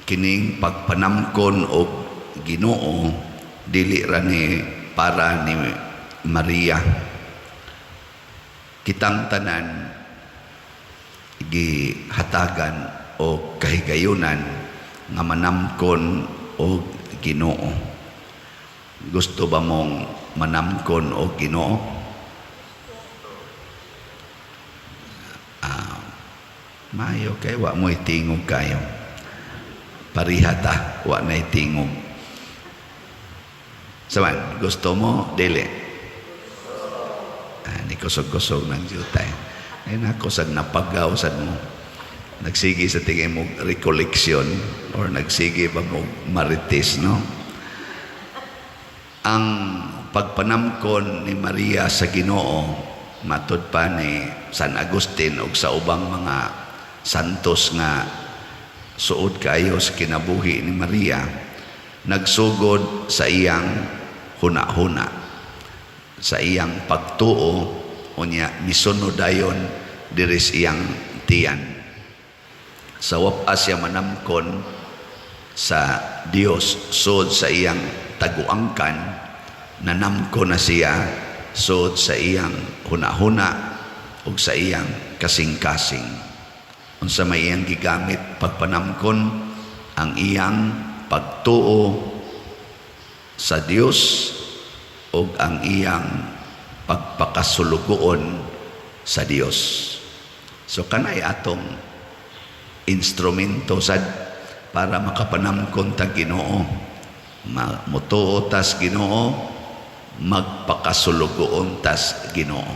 kining pagpanamkon og Ginoo dili ra ni para ni Maria. Kitang tanan gihatagan o kahigayunan nga manamkon og Ginoo. Gusto ba mong manamkon og Ginoo? Mayo kay wa mo itingog kayo. Parihata wa na itingog. Saman, gusto mo? Dili. Ni kusog-kusog ng jutay. Ay nako, sad napagaw sad mo. Nagsige sa tingin mo recollection or nagsige ba mo marites, no? Ang pagpanamkon ni Maria sa Ginoo matud pa ni San Agustin ug sa ubang mga santos nga suod kayo sa kinabuhi ni Maria, nagsugod sa iyang huna-huna, sa iyang pagtuo, unya misunod dayon diri iyang tiyan. Sa wapas siya manamkon sa Dios sud sa iyang taguangkan, nanamkon na siya sud sa iyang huna-huna ug sa iyang kasing-kasing. Unsa may iyang gigamit pagpanamkon, ang iyang pagtuo sa Dios ug ang iyang pagpakasulugoon sa Dios. So kanay atong instrumento sad para makapanamkon ta Ginoo. Mutuo tas Ginoo, magpakasulugoon tas Ginoo.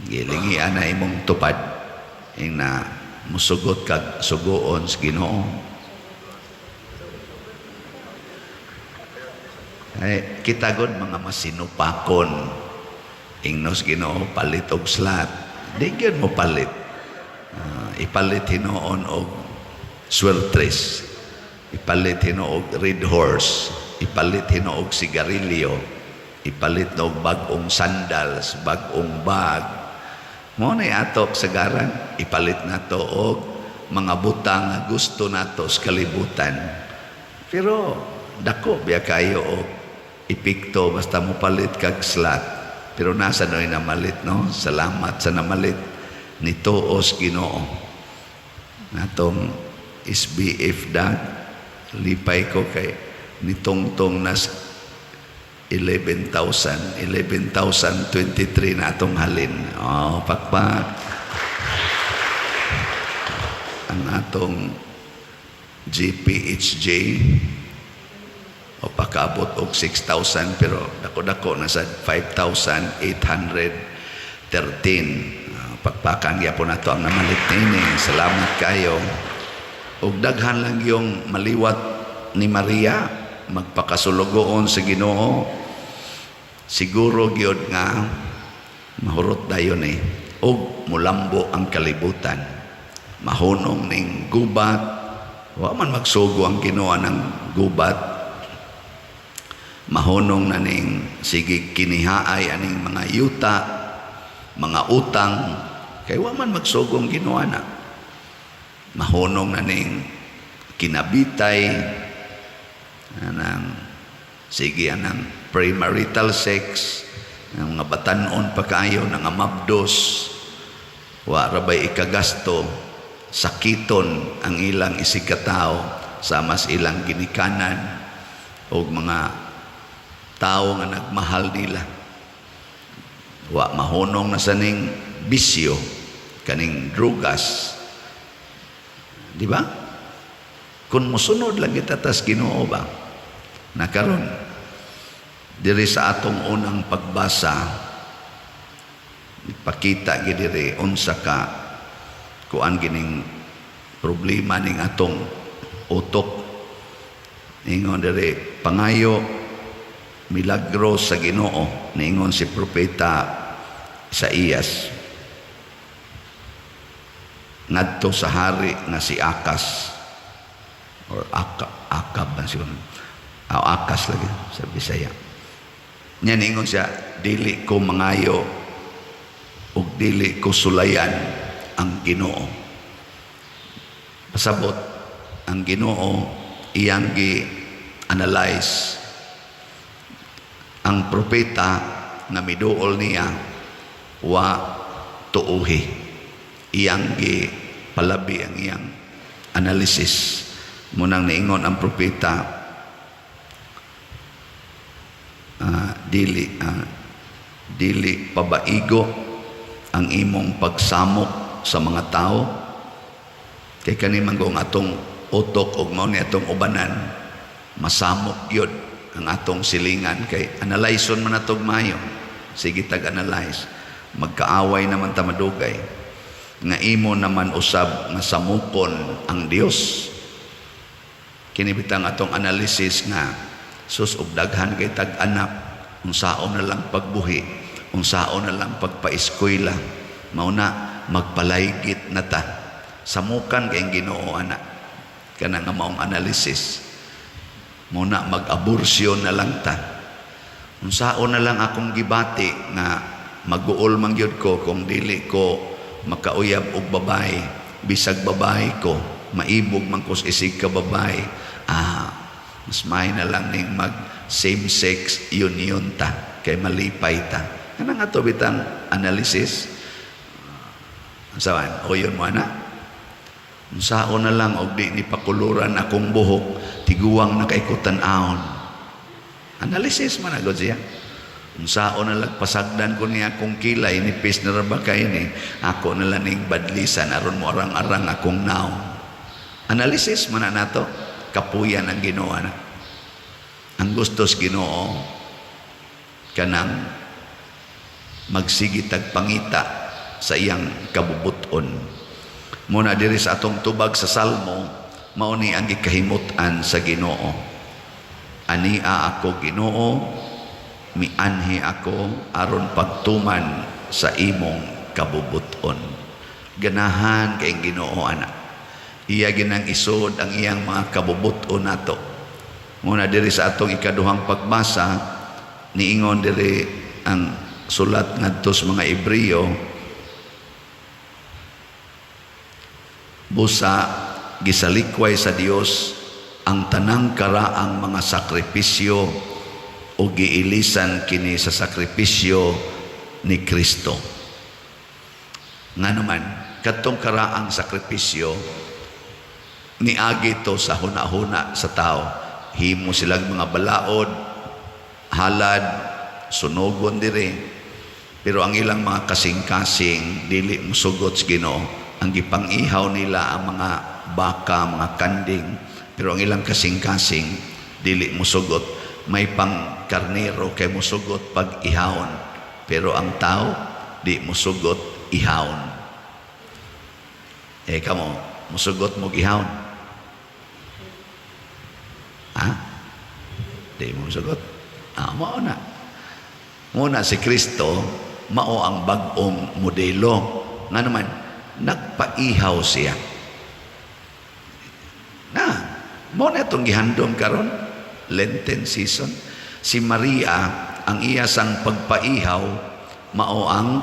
Gilingi ana imong tupad ing na musugot kag sugoon sa Ginoo. Ay, kita gud mga masinupakon ingnos Ginoo palit og slat. Di gyud mo palit. Ipalit hinoon og swertres. Ipalit hino og red horse. Ipalit hino og sigarilyo. Ipalit na og bag-ong sandals, bag-ong bag. Mo na atok sa garan, ipalit na to og mga butang nga gusto nato sa kalibutan. Pero dako biya kayo og ipikto basta mo palit kag slat. Pero nasa noy namalit, no? Salamat sa namalit ni Tuos Ginoo. Natong SBF dag lipay ko kay nitongtong nas 11,023 na atong halin. Oh, pakpak. Ang atong GPHJ o pakaabot og 6,000 pero dako-dako na sa 5,813. Pakpakan gyapon nato ang namalit nini. Salamat kayo. Ug daghan lang yung maliwat ni Maria magpakasulugoon sa Ginoo. Siguro gyud nga mahurot dayon ug mulambo ang kalibutan. Mahunong ning gubat. Wa man magsugo ang Ginoo ng gubat. Mahunong na ning sige kinihaay aning mga yuta, mga utang, kay wa man magsugo ang Ginoo na. Mahunong na ning kinabitay, anang sige anang premarital sex, ang mga batanon pa kayo, nga mabdos, wa rabay ikagasto, sakiton ang ilang isikataw, samas ilang ginikanan, o mga tao nga nagmahal nila. Wa mahunong na sa ning bisyo, kaning drugas. Di ba? Kung musunod lang kita tas Ginoo ba? Nakaroon, diri sa atong unang pagbasa, ipakita gidiri unsa ka kuan gining problema ning atong utok. Ningon diri pangayo milagro sa Ginoo, ningon si propeta Isaías ngadto sa hari nga si Akas or Akab ba siguro, Akas lagi sa Bisaya. Nya ningon siya, dili ko mangayo ug dili ko sulayan ang Ginoo. Pasabot ang Ginoo iyang gi-analyze ang propeta nga miduol niya wa tuuhi. Iyang gi palabi ang iyang analysis. Munang niingon ang propeta, dili pabaigo ang imong pagsamok sa mga tao. Kay kanimang kung atong utok o mao ni atong ubanan, masamok yun ang atong silingan. Kay analyson man atong mayo. Sige tag-analyze. Magkaaway naman ta madugay. Nga imo naman usab nga samukon ang Dios. Kinibitang atong analysis nga sus og daghan kay tag-anak, unsaon na lang pagbuhi, unsaon na lang pagpaeskwela, mao na magpalaygit na ta. Samukan kay Ginoo ana. Kana nga maong analysis. Mao na mag-abortion na lang ta. Unsaon na lang akong gibati nga maguol man gyud ko kung dili ko makauyab og babae, bisag babae ko, maibog man ko isig ka babae. Mas may na lang ning mag same-sex union ta kay malipay ta. Kanang ato bitang analysis. Saan? O yun mo na? Unsaon na lang og di ni pakuluran akong buhok, tiguwang na kay kutan-aon. Analysis man agad siya. Unsaon na lang pasagdan ko niya akong kilay, nipis na rabakay ni, ako na lang ning badlisan, aron mo arang-arang akong naong. Analysis man na nato, kapuyan ang Ginoo na. Ang gustos Ginoo, kanang magsigi tagpangita sa iyang kabubuton. Muna diri sa atong tubag sa Salmo, mao ni ang gikahimutan sa Ginoo. Ania ako Ginoo, mianhi ako aron pagtuman sa imong kabubuton. Ganahan kay Ginoo ana. Iya ginang isod ang iyang mga kabubuton nato. Muna diri sa atong ikaduhang pagbasa, niingon diri ang sulat ngadto sa mga Hebreo, busa gisalikway sa Dios ang tanang karaang mga sakripisyo o giilisan kini sa sakripisyo ni Kristo. Nga naman, katong karaang sakripisyo, niagi to sa huna-huna sa tao. Himo silang mga balaod, halad, sunogon dire. Pero ang ilang mga kasing-kasing, dili musugot sa Ginoo. Ang gipang-ihaw nila ang mga baka, mga kanding. Pero ang ilang kasing-kasing, dili musugot. May pang karnero kay musugot pag ihawon. Pero ang tao, di musugot ihawon. Kamo, musugot mo ihawon. Di mo musugot. Mao na. Muna si Kristo, mao ang bagong modelo. Nga naman, nagpaihaw siya. Mao na itong gihandom karon Lenten season. Si Maria, ang iya sang pagpaihaw, mao ang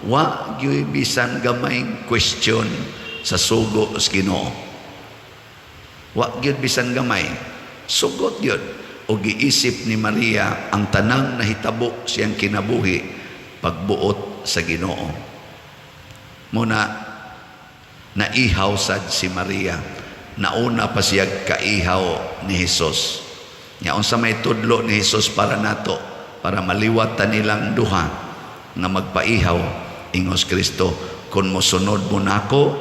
wa gyud bisan gamay question sa sugo sa Ginoo. Wa gyud bisan gamay, sugot gyud. O giisip ni Maria ang tanang nahitabo siyang kinabuhi pagbuot sa Ginoo. Muna naihaw sad si Maria. Nauna pa siya kaihaw ni Jesus. Nga unsa may tudlo ni Jesus para nato, para maliwatan nilang duha nga magpaihaw ingos Kristo. Kung mosunod mo nako,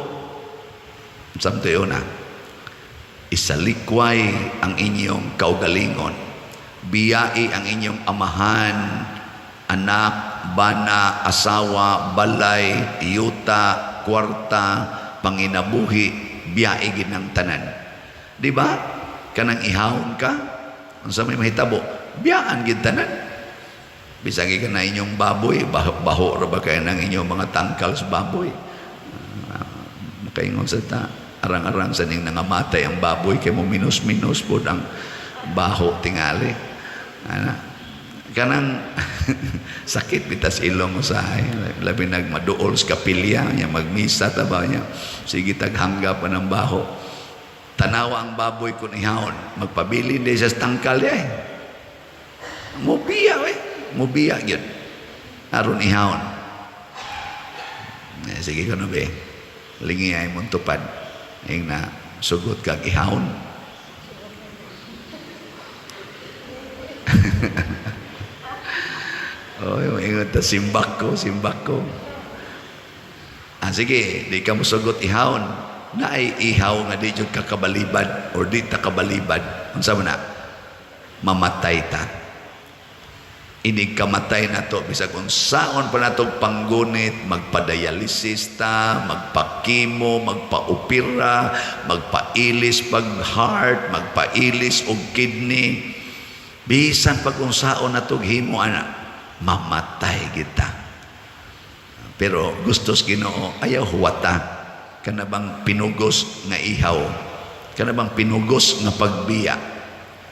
samtayo na, isalikway ang inyong kaugalingon, biyai ang inyong amahan, anak, bana, asawa, balay, yuta, kwarta, panginabuhi, biyai ginang tanan. Di ba? Kanang ihawon ka, ang sa may mahitabo, biyaan gid tanan. Bisagi ka na inyong baboy, baho ra ba kayo ng inyong mga tangkal sa baboy? Makaingon sa ta, arang-arang sa ning nangamatay ang baboy, kay mo minus-minus po ang baho tingali. Kanang sakit bitas ilong usahay, labi nagmaduol sa kapilya niya, magmisa taba niya, sige taghangga pa ng baho, tanawa ang baboy kung ihawon, magpabili din sa tangkal eh. Mubiya yun. Aron ihawon. Sige ka no be. Lingi ay mong tupad. Yung na sugot kag ihawon. Ingat na simbak ko. Sige, di ka mo sugot ihawon. Na ay ihaw nga di jud kakabalibad or di takabalibad. Unsa man na? Mamatay ta. Inig kamatay na to bisag kung saon pa natong panggunit, magpa-dialysis ta, magpa-chemo, magpa-opera, magpa-ilis pag heart, magpa-ilis og kidney. Bisan pag kung saon natong himo ana, mamatay kita. Pero gustos Ginoo ayaw huwata. Kana bang pinugos nga ihaw, kana bang pinugos nga pagbiya,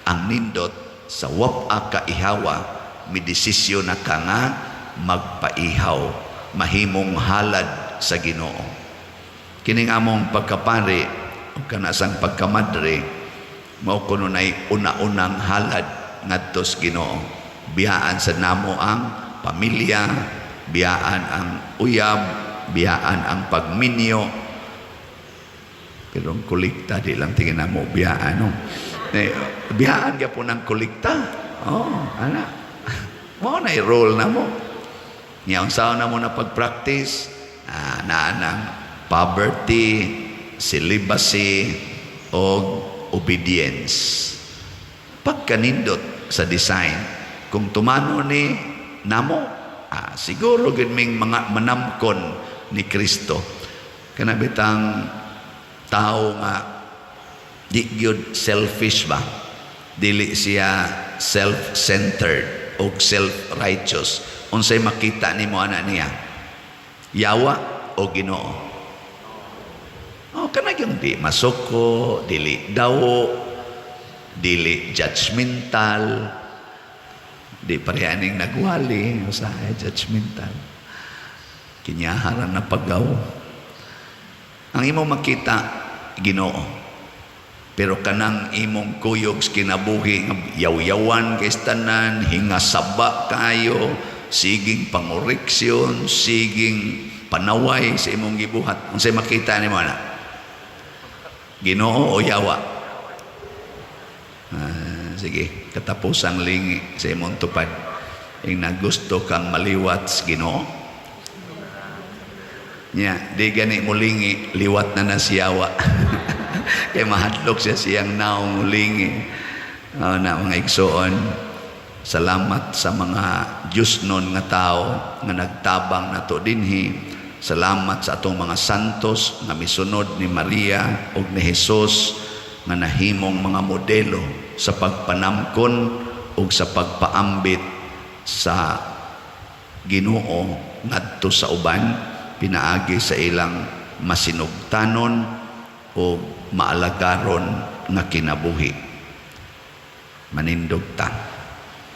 ang nindot sa wap-a ka ihawa, may desisyon na ka nga magpaihaw, mahimong halad sa Ginoo. Kining among pagkapari o kanasang pagkamadre, mao kuno nay una-unang halad ngadto sa Ginoo. Biyaan sa namo ang pamilya, biyaan ang uyab, biyaan ang pagminyo. Pero ang kolekta, di lang tingin na mo, biyaan, no? Biyaan ka po ng kolekta. Anak. Mo na i-roll na mo. Ngayon, saan na mo na pag-practice? Na ng poverty, celibacy, o obedience. Pagkanindot sa design, kung tumano ni namo, siguro giming mga manamkon ni Kristo. Kanabitang tao nga di gyud selfish ba, dili siya self-centered o self-righteous. Unsay makita nimo ana niya, yawa o Ginoo? Kana yung di masuko, dili dawo, dili judgmental, di parehaning nagwali usahay judgmental, kinyaharan na paggaw. Ang imo makita Ginoo, pero kanang imong kuyog kinabuhi yaw-yawan kay tanan, hingasaba kayo, siging pangoreksyon, siging panaway sa imong gibuhat. Unsay makita nimo ana? Ginoo o yawa? Sige, katapusang lingi sa imong tupad. Ing nagusto kang maliwat sa Ginoo, di gani mulingi, liwat na siyawa. Kaya mahadlok siya siyang naong mulingi. Na mga igsoon, salamat sa mga Diyos nun nga tao nga nagtabang na to dinhi. Salamat sa atong mga santos nga misunod ni Maria o ni Jesus nga nahimong mga modelo sa pagpanamkon o sa pagpaambit sa Ginoo ngadto sa uban, pinaagi sa ilang masinugtanon o maalagaron nga kinabuhi. Manindog ta.